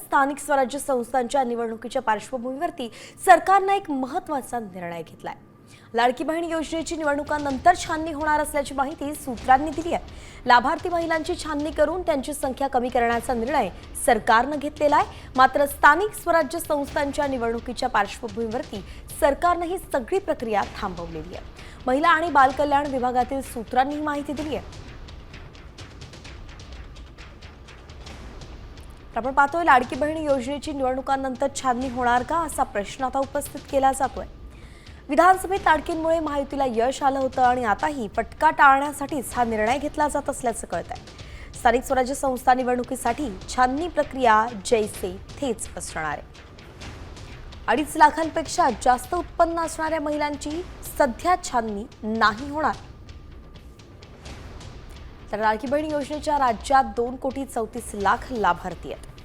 स्थानिक स्वराज्य संस्थांच्या निवडणुकीच्या पार्श्वभूमीवरती सरकारने एक महत्त्वाचा निर्णय घेतलाय। लाडकी बहीण योजनेची निवडणुकांनंतर छाननी होणार असल्याची माहिती सूत्रांनी दिली आहे। लाभार्थी महिलांची छाननी करून त्यांची संख्या कमी करण्याचा निर्णय सरकारने घेतलेला आहे। मात्र स्थानिक स्वराज्य संस्थांच्या निवडणुकीच्या पार्श्वभूमीवरती सरकारने ही सगळी प्रक्रिया थांबवलेली आहे। महिला आणि बालकल्याण विभागातील सूत्रांनी ही माहिती दिली आहे। आपण पाहतोय लाडकी बहीण योजनेची निवडणुकांनंतर छाननी होणार का असा प्रश्न आता उपस्थित केला जातोय। विधानसभेत लाडकींमुळे महायुतीला यश आलं होतं आणि आताही फटका टाळण्यासाठीच हा निर्णय घेतला जात असल्याचं कळतंय। स्थानिक स्वराज्य संस्था निवडणुकीसाठी छाननी प्रक्रिया जैसे थेच असणार आहे। 2.5 लाखांपेक्षा जास्त उत्पन्न असणाऱ्या महिलांची सध्या छाननी नाही होणार। तर लाडकी बहीण योजनेच्या राज्यात 2.34 कोटी लाभार्थी आहेत।